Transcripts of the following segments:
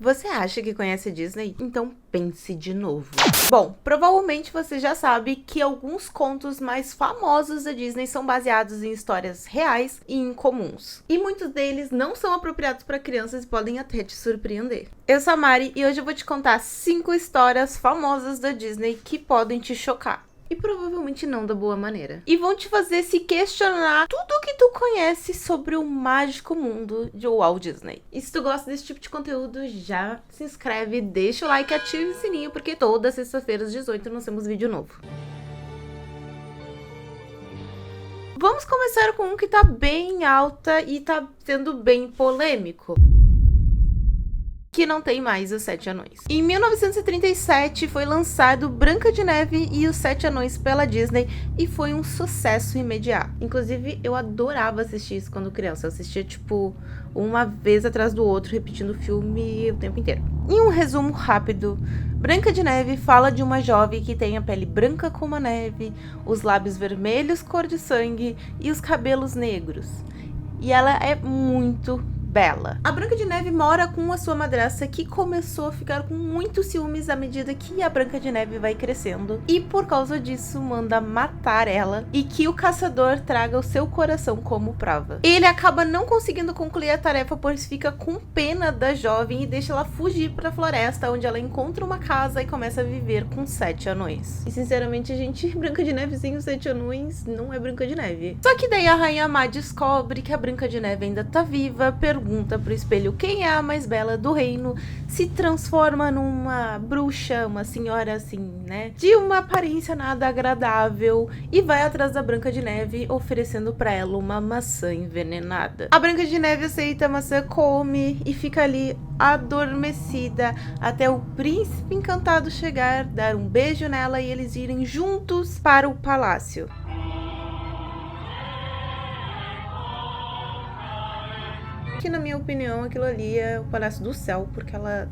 Você acha que conhece a Disney? Então pense de novo. Bom, provavelmente você já sabe que alguns contos mais famosos da Disney são baseados em histórias reais e incomuns. E muitos deles não são apropriados para crianças e podem até te surpreender. Eu sou a Mari e hoje eu vou te contar 5 histórias famosas da Disney que podem te chocar. E provavelmente não da boa maneira. E vão te fazer se questionar tudo que tu conhece sobre o mágico mundo de Walt Disney. E se tu gosta desse tipo de conteúdo, já se inscreve, deixa o like e ativa o sininho, porque toda sexta-feira às 18 nós temos vídeo novo. Vamos começar com um que tá bem alta e tá sendo bem polêmico. Que não tem mais os 7 Anões. Em 1937 foi lançado Branca de Neve e os 7 Anões pela Disney e foi um sucesso imediato. Inclusive, eu adorava assistir isso quando criança. Eu assistia, tipo, uma vez atrás do outro, repetindo o filme o tempo inteiro. Em um resumo rápido, Branca de Neve fala de uma jovem que tem a pele branca como a neve, os lábios vermelhos cor de sangue e os cabelos negros. E ela é muito bela. A Branca de Neve mora com a sua madrasta, que começou a ficar com muitos ciúmes à medida que a Branca de Neve vai crescendo, e por causa disso manda matar ela e que o caçador traga o seu coração como prova. Ele acaba não conseguindo concluir a tarefa, pois fica com pena da jovem e deixa ela fugir para a floresta, onde ela encontra uma casa e começa a viver com 7 anões. E sinceramente, gente, Branca de Neve sem os 7 anões não é Branca de Neve. Só que daí a Rainha Má descobre que a Branca de Neve ainda tá viva, pergunta pro espelho quem é a mais bela do reino, se transforma numa bruxa, uma senhora assim, né, de uma aparência nada agradável, e vai atrás da Branca de Neve, oferecendo pra ela uma maçã envenenada. A Branca de Neve aceita a maçã, come e fica ali adormecida até o príncipe encantado chegar, dar um beijo nela e eles irem juntos para o palácio. Que, na minha opinião, aquilo ali é o Palácio do Céu, porque ela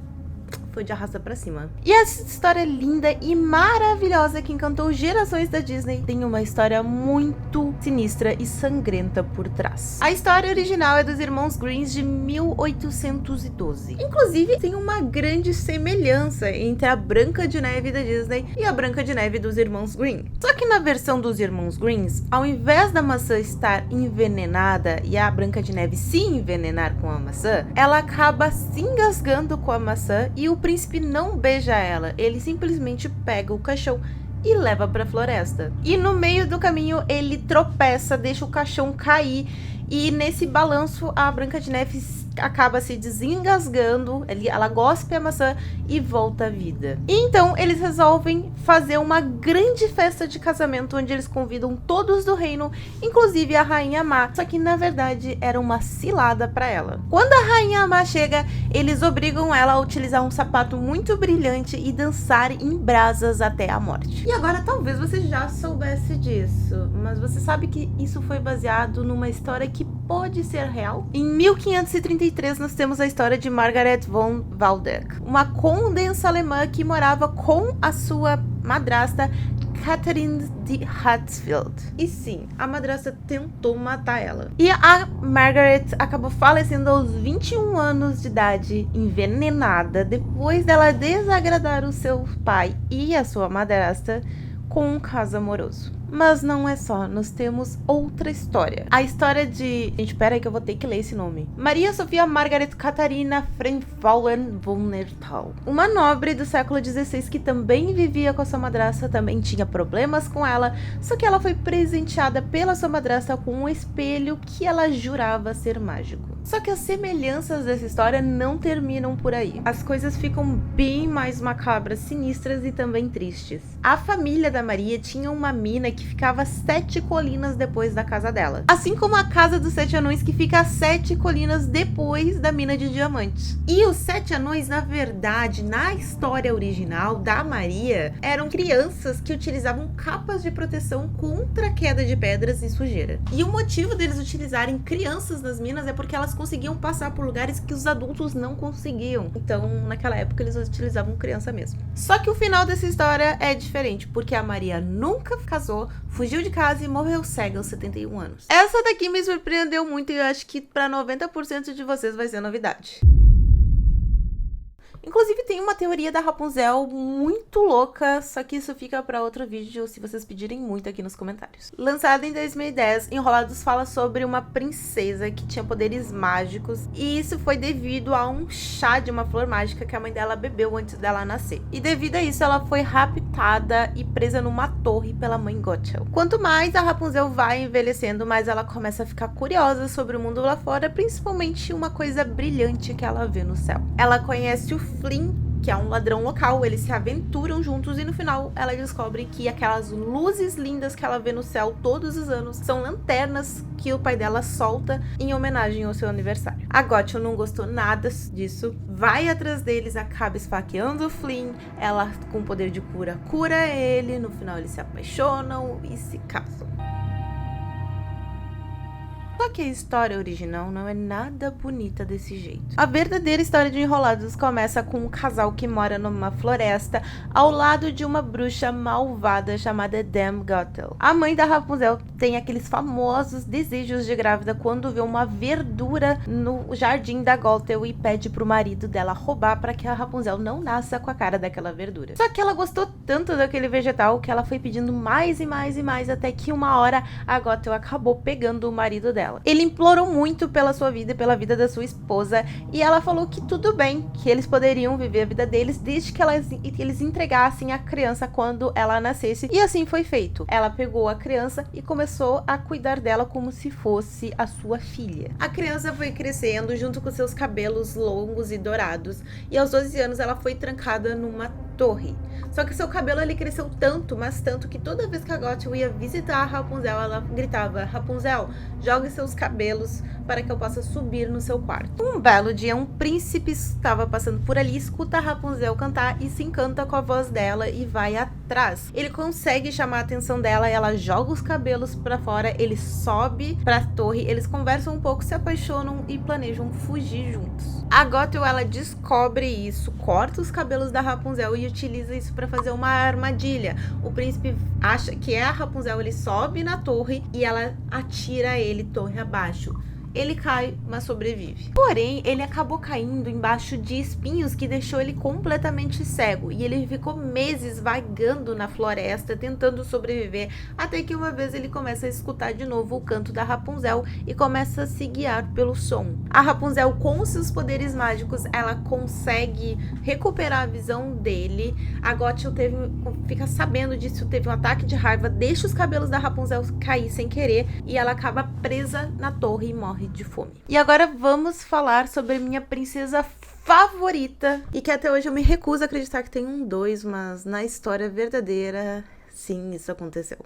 foi de arrasta pra cima. E essa história linda e maravilhosa que encantou gerações da Disney tem uma história muito sinistra e sangrenta por trás. A história original é dos Irmãos Grimm de 1812. Inclusive, tem uma grande semelhança entre a Branca de Neve da Disney e a Branca de Neve dos Irmãos Grimm. Só que na versão dos Irmãos Grimm, ao invés da maçã estar envenenada e a Branca de Neve se envenenar com a maçã, ela acaba se engasgando com a maçã e o príncipe não beija ela, ele simplesmente pega o caixão e leva para a floresta. E no meio do caminho ele tropeça, deixa o caixão cair e nesse balanço a Branca de Neve acaba se desengasgando, ela gospe a maçã e volta à vida. E então eles resolvem fazer uma grande festa de casamento onde eles convidam todos do reino, inclusive a Rainha Má, só que na verdade era uma cilada para ela. Quando a Rainha Má chega, eles obrigam ela a utilizar um sapato muito brilhante e dançar em brasas até a morte. E agora talvez você já soubesse disso, mas você sabe que isso foi baseado numa história que pode ser real? Em 1533 nós temos a história de Margaret von Waldeck, uma condensa alemã que morava com a sua madrasta Catherine de Hatzfeld. E sim, a madrasta tentou matar ela. E a Margaret acabou falecendo aos 21 anos de idade, envenenada, depois dela desagradar o seu pai e a sua madrasta com um caso amoroso. Mas não é só, nós temos outra história. A história de... Gente, pera aí que eu vou ter que ler esse nome. Maria Sofia Margaret Katharina Frenfallen von Nertal. Uma nobre do século XVI que também vivia com a sua madrasta, também tinha problemas com ela, só que ela foi presenteada pela sua madrasta com um espelho que ela jurava ser mágico. Só que as semelhanças dessa história não terminam por aí. As coisas ficam bem mais macabras, sinistras e também tristes. A família da Maria tinha uma mina que ficava 7 colinas depois da casa dela. Assim como a casa dos 7 anões que fica a 7 colinas depois da mina de diamantes. E os 7 anões, na verdade, na história original da Maria, eram crianças que utilizavam capas de proteção contra a queda de pedras e sujeira. E o motivo deles utilizarem crianças nas minas é porque elas conseguiam passar por lugares que os adultos não conseguiam. Então, naquela época, eles utilizavam criança mesmo. Só que o final dessa história é diferente, porque a Maria nunca casou, fugiu de casa e morreu cega aos 71 anos. Essa daqui me surpreendeu muito e eu acho que para 90% de vocês vai ser novidade. Inclusive tem uma teoria da Rapunzel muito louca, só que isso fica para outro vídeo se vocês pedirem muito aqui nos comentários. Lançado em 2010, Enrolados fala sobre uma princesa que tinha poderes mágicos, e isso foi devido a um chá de uma flor mágica que a mãe dela bebeu antes dela nascer. E devido a isso, ela foi raptada e presa numa torre pela mãe Gothel. Quanto mais a Rapunzel vai envelhecendo, mais ela começa a ficar curiosa sobre o mundo lá fora, principalmente uma coisa brilhante que ela vê no céu. Ela conhece o Flynn, que é um ladrão local, eles se aventuram juntos e no final ela descobre que aquelas luzes lindas que ela vê no céu todos os anos são lanternas que o pai dela solta em homenagem ao seu aniversário. A Gothel não gostou nada disso, vai atrás deles, acaba esfaqueando o Flynn, ela com poder de cura ele, no final eles se apaixonam e se casam. Só que a história original não é nada bonita desse jeito. A verdadeira história de Enrolados começa com um casal que mora numa floresta ao lado de uma bruxa malvada chamada Dame Gothel. A mãe da Rapunzel tem aqueles famosos desejos de grávida quando vê uma verdura no jardim da Gothel e pede pro marido dela roubar para que a Rapunzel não nasça com a cara daquela verdura. Só que ela gostou tanto daquele vegetal que ela foi pedindo mais e mais e mais, até que uma hora a Gothel acabou pegando o marido dela. Ele implorou muito pela sua vida e pela vida da sua esposa, e ela falou que tudo bem, que eles poderiam viver a vida deles desde que eles entregassem a criança quando ela nascesse, e assim foi feito. Ela pegou a criança e começou a cuidar dela como se fosse a sua filha. A criança foi crescendo junto com seus cabelos longos e dourados, e aos 12 anos ela foi trancada numa torre. Só que seu cabelo ele cresceu tanto, mas tanto, que toda vez que a Gothel ia visitar a Rapunzel, ela gritava: Rapunzel, jogue seus cabelos para que eu possa subir no seu quarto. Um belo dia, um príncipe estava passando por ali, escuta a Rapunzel cantar e se encanta com a voz dela e vai atrás. Ele consegue chamar a atenção dela, ela joga os cabelos para fora, ele sobe para a torre, eles conversam um pouco, se apaixonam e planejam fugir juntos. A Gothel, ela descobre isso, corta os cabelos da Rapunzel e utiliza isso para fazer uma armadilha. O príncipe acha que é a Rapunzel, ele sobe na torre e ela atira ele torre abaixo. Ele cai, mas sobrevive. Porém, ele acabou caindo embaixo de espinhos que deixou ele completamente cego. E ele ficou meses vagando na floresta, tentando sobreviver, até que uma vez ele começa a escutar de novo o canto da Rapunzel e começa a se guiar pelo som. A Rapunzel, com seus poderes mágicos, ela consegue recuperar a visão dele. A Gothel fica sabendo disso, teve um ataque de raiva, deixa os cabelos da Rapunzel cair sem querer e ela acaba presa na torre e morre de fome. E agora vamos falar sobre minha princesa favorita, e que até hoje eu me recuso a acreditar que tem um 2, mas na história verdadeira, sim, isso aconteceu.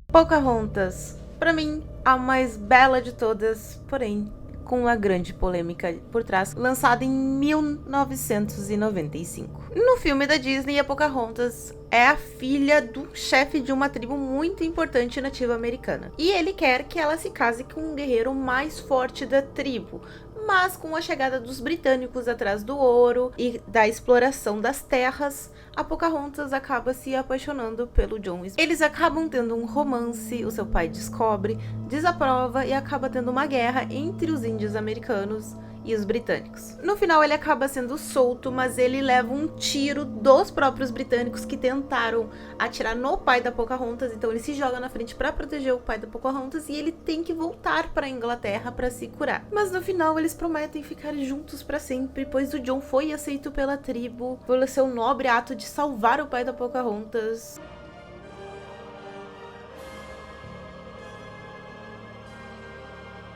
Pocahontas, pra mim, a mais bela de todas, porém com uma grande polêmica por trás, lançada em 1995. No filme da Disney, a Pocahontas é a filha do chefe de uma tribo muito importante nativa americana. E ele quer que ela se case com o guerreiro mais forte da tribo. Mas com a chegada dos britânicos atrás do ouro e da exploração das terras, a Pocahontas acaba se apaixonando pelo John Smith. Eles acabam tendo um romance, o seu pai descobre, desaprova e acaba tendo uma guerra entre os índios americanos e os britânicos. No final ele acaba sendo solto, mas ele leva um tiro dos próprios britânicos que tentaram atirar no pai da Pocahontas, então ele se joga na frente para proteger o pai da Pocahontas e ele tem que voltar para a Inglaterra para se curar. Mas no final eles prometem ficar juntos para sempre, pois o John foi aceito pela tribo pelo seu nobre ato de salvar o pai da Pocahontas.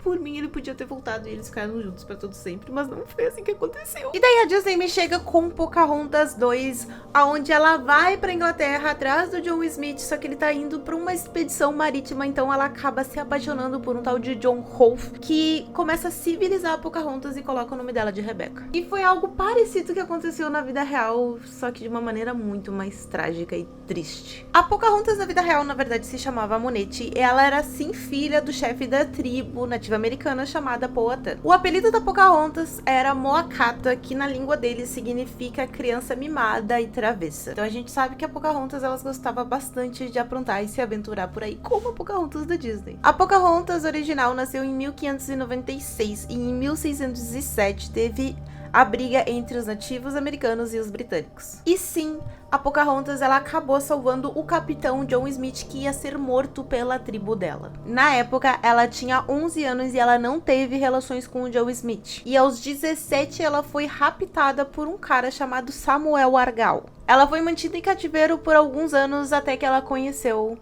Por mim, ele podia ter voltado e eles ficaram juntos pra todo sempre, mas não foi assim que aconteceu. E daí a Disney me chega com Pocahontas 2, aonde ela vai pra Inglaterra atrás do John Smith, só que ele tá indo pra uma expedição marítima, então ela acaba se apaixonando por um tal de John Rolfe, que começa a civilizar a Pocahontas e coloca o nome dela de Rebecca. E foi algo parecido que aconteceu na vida real, só que de uma maneira muito mais trágica e triste. A Pocahontas na vida real, na verdade, se chamava Monete, e ela era sim filha do chefe da tribo nativa americana chamada Powhatan. O apelido da Pocahontas era Moacata, que na língua deles significa criança mimada e travessa. Então a gente sabe que a Pocahontas elas gostava bastante de aprontar e se aventurar por aí, como a Pocahontas da Disney. A Pocahontas original nasceu em 1596 e em 1607 teve a briga entre os nativos americanos e os britânicos. E sim, a Pocahontas ela acabou salvando o capitão John Smith, que ia ser morto pela tribo dela. Na época, ela tinha 11 anos e ela não teve relações com o John Smith. E aos 17, ela foi raptada por um cara chamado Samuel Argall. Ela foi mantida em cativeiro por alguns anos até que ela conheceu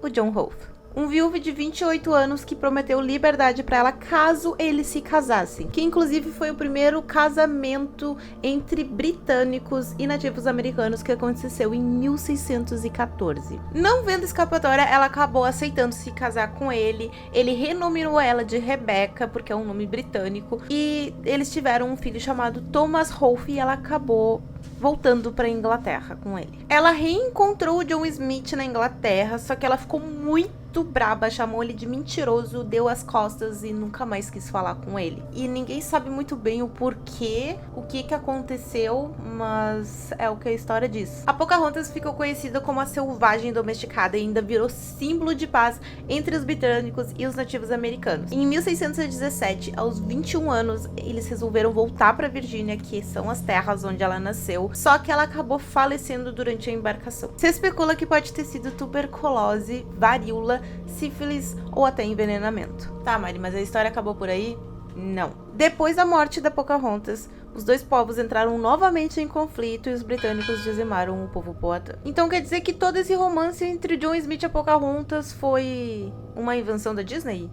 o John Rolfe, um viúvo de 28 anos que prometeu liberdade para ela caso eles se casassem, que inclusive foi o primeiro casamento entre britânicos e nativos americanos que aconteceu em 1614. Não vendo escapatória, ela acabou aceitando se casar com ele. Ele renominou ela de Rebecca, porque é um nome britânico, e eles tiveram um filho chamado Thomas Rolfe e ela acabou voltando para Inglaterra com ele. Ela reencontrou o John Smith na Inglaterra, só que ela ficou muito braba, chamou ele de mentiroso, deu as costas e nunca mais quis falar com ele. E ninguém sabe muito bem o porquê, o que aconteceu, mas é o que a história diz. A Pocahontas ficou conhecida como a selvagem domesticada e ainda virou símbolo de paz entre os britânicos e os nativos americanos. Em 1617, aos 21 anos, eles resolveram voltar para Virgínia, que são as terras onde ela nasceu, só que ela acabou falecendo durante a embarcação. Se especula que pode ter sido tuberculose, varíola, sífilis ou até envenenamento. Tá, Mari, mas a história acabou por aí? Não. Depois da morte da Pocahontas, os dois povos entraram novamente em conflito e os britânicos dizimaram o povo Powhatan. Então quer dizer que todo esse romance entre John Smith e a Pocahontas foi uma invenção da Disney?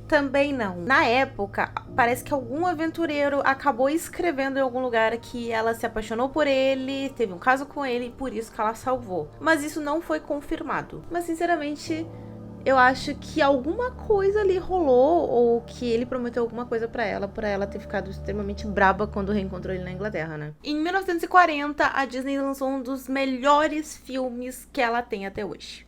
Também não. Na época, parece que algum aventureiro acabou escrevendo em algum lugar que ela se apaixonou por ele, teve um caso com ele e por isso que ela salvou. Mas isso não foi confirmado. Mas sinceramente, eu acho que alguma coisa ali rolou, ou que ele prometeu alguma coisa pra ela ter ficado extremamente braba quando reencontrou ele na Inglaterra, né? Em 1940, a Disney lançou um dos melhores filmes que ela tem até hoje.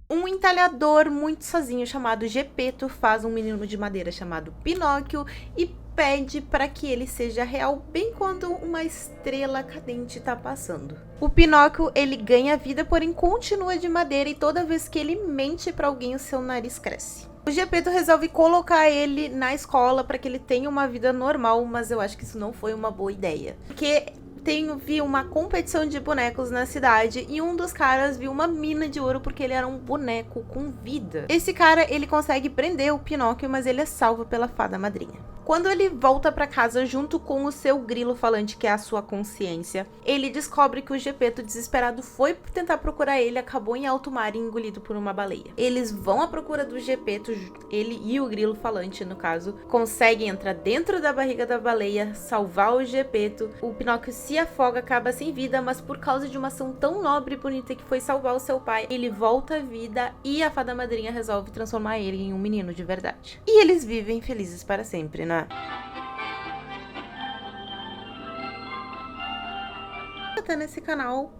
Um entalhador muito sozinho chamado Gepeto faz um menino de madeira chamado Pinóquio e pede para que ele seja real bem quando uma estrela cadente tá passando. O Pinóquio, ele ganha vida, porém continua de madeira e toda vez que ele mente para alguém, o seu nariz cresce. O Gepeto resolve colocar ele na escola para que ele tenha uma vida normal, mas eu acho que isso não foi uma boa ideia. Porque viu uma competição de bonecos na cidade e um dos caras viu uma mina de ouro porque ele era um boneco com vida. Esse cara, ele consegue prender o Pinóquio, mas ele é salvo pela fada madrinha. Quando ele volta para casa junto com o seu grilo falante, que é a sua consciência, ele descobre que o Gepeto, desesperado, foi tentar procurar ele, acabou em alto mar e engolido por uma baleia. Eles vão à procura do Gepeto, ele e o grilo falante, no caso, conseguem entrar dentro da barriga da baleia, salvar o Gepeto. O Pinóquio se afoga, acaba sem vida, mas por causa de uma ação tão nobre e bonita que foi salvar o seu pai, ele volta à vida e a fada madrinha resolve transformar ele em um menino de verdade. E eles vivem felizes para sempre, né? Tá nesse canal?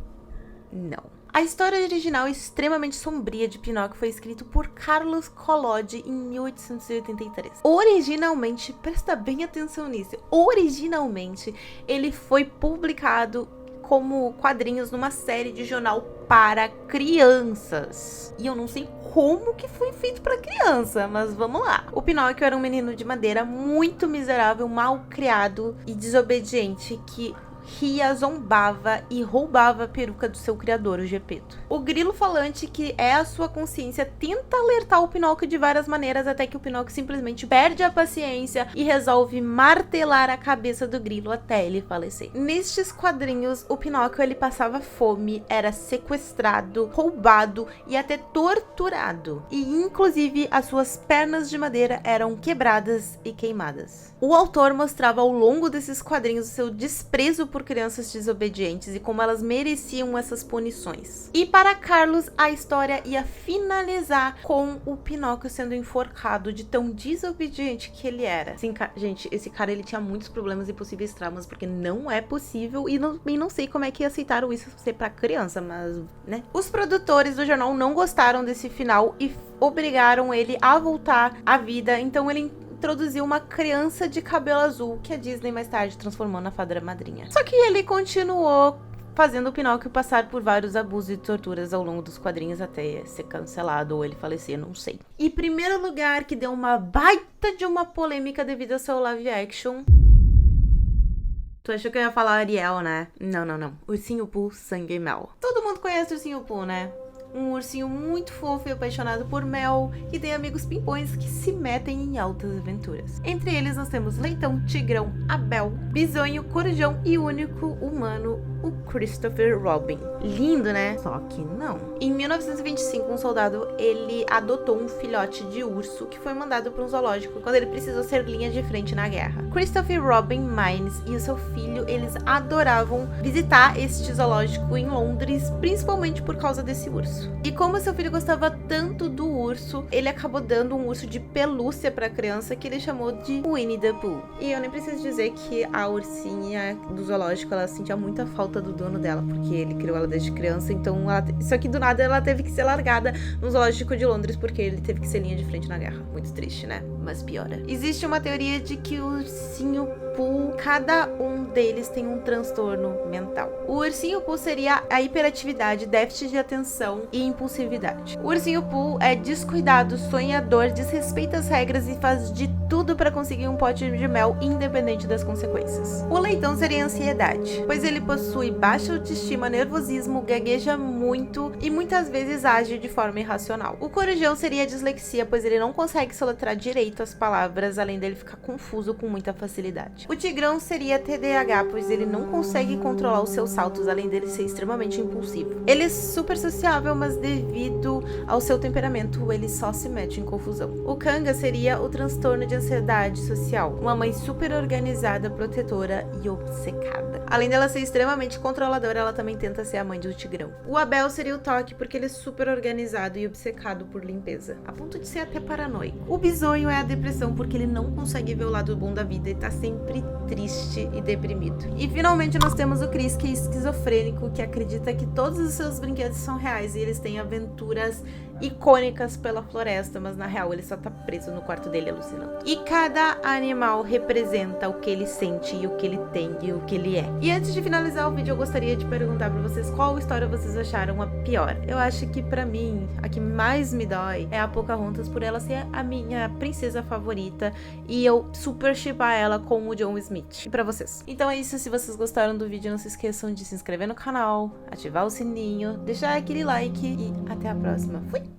Não. A história original extremamente sombria de Pinóquio foi escrito por Carlos Collodi em 1883. Originalmente, presta bem atenção nisso, originalmente ele foi publicado como quadrinhos numa série de jornal para crianças. E eu não sei como que foi feito para criança, mas vamos lá. O Pinóquio era um menino de madeira muito miserável, mal criado e desobediente que ria, zombava e roubava a peruca do seu criador, o Gepeto. O grilo falante, que é a sua consciência, tenta alertar o Pinóquio de várias maneiras até que o Pinóquio simplesmente perde a paciência e resolve martelar a cabeça do grilo até ele falecer. Nestes quadrinhos, o Pinóquio ele passava fome, era sequestrado, roubado e até torturado. E inclusive as suas pernas de madeira eram quebradas e queimadas. O autor mostrava ao longo desses quadrinhos o seu desprezo por crianças desobedientes e como elas mereciam essas punições. E para Carlos, a história ia finalizar com o Pinóquio sendo enforcado de tão desobediente que ele era. Sim, gente, esse cara ele tinha muitos problemas e possíveis traumas, porque não é possível e não sei como é que aceitaram isso ser pra criança, mas, né? Os produtores do jornal não gostaram desse final e obrigaram ele a voltar à vida, então ele introduziu uma criança de cabelo azul que a Disney mais tarde transformou na fada madrinha. Só que ele continuou fazendo o Pinóquio passar por vários abusos e torturas ao longo dos quadrinhos até ser cancelado ou ele falecer, não sei. E primeiro lugar que deu uma baita de uma polêmica devido ao seu live action, Tu achou que eu ia falar Ariel, né? Não, não, não. Ursinho Pooh, sangue e mel. Todo mundo conhece o Ursinho Pooh, né? Um ursinho muito fofo e apaixonado por mel, que tem amigos pimpões que se metem em altas aventuras. Entre eles nós temos Leitão, Tigrão, Abel, Bisonho, Corujão e o único humano, o Christopher Robin. Lindo, né? Só que não. Em 1925, um soldado, ele adotou um filhote de urso que foi mandado para um zoológico quando ele precisou ser linha de frente na guerra. Christopher Robin Mines e o seu filho, eles adoravam visitar este zoológico em Londres, principalmente por causa desse urso. E como seu filho gostava tanto do urso, ele acabou dando um urso de pelúcia para a criança que ele chamou de Winnie the Pooh. E eu nem preciso dizer que a ursinha do zoológico, ela sentia muita falta do dono dela, porque ele criou ela desde criança, então só que do nada ela teve que ser largada no zoológico de Londres porque ele teve que ser linha de frente na guerra. Muito triste, né? Mas piora. Existe uma teoria de que o ursinho Pooh, cada um deles tem um transtorno mental. O ursinho Pooh seria a hiperatividade, déficit de atenção e impulsividade. O ursinho Pooh é descuidado, sonhador, desrespeita as regras e faz de tudo para conseguir um pote de mel independente das consequências. O Leitão seria a ansiedade, pois ele possui baixa autoestima, nervosismo, gagueja muito e muitas vezes age de forma irracional. O Corujão seria a dislexia, pois ele não consegue soletrar direito as palavras, além dele ficar confuso com muita facilidade. O Tigrão seria TDAH, pois ele não consegue controlar os seus saltos, além dele ser extremamente impulsivo. Ele é super sociável, mas devido ao seu temperamento, ele só se mete em confusão. O Kanga seria o transtorno de ansiedade social, uma mãe super organizada, protetora e obcecada. Além dela ser extremamente controladora, ela também tenta ser a mãe do Tigrão. O Abel seria o toque, porque ele é super organizado e obcecado por limpeza, a ponto de ser até paranoico. O Bisonho é a depressão, porque ele não consegue ver o lado bom da vida e tá sempre triste e deprimido. E finalmente nós temos o Chris, que é esquizofrênico, que acredita que todos os seus brinquedos são reais e eles têm aventuras icônicas pela floresta, mas na real ele só tá preso no quarto dele alucinando. E cada animal representa o que ele sente e o que ele tem e o que ele é. E antes de finalizar o vídeo, eu gostaria de perguntar pra vocês qual história vocês acharam a pior. Eu acho que pra mim, a que mais me dói é a Pocahontas, por ela ser a minha princesa favorita e eu super shippar ela com o John Smith. E pra vocês? Então é isso, se vocês gostaram do vídeo, não se esqueçam de se inscrever no canal, ativar o sininho, deixar aquele like e até a próxima. Fui!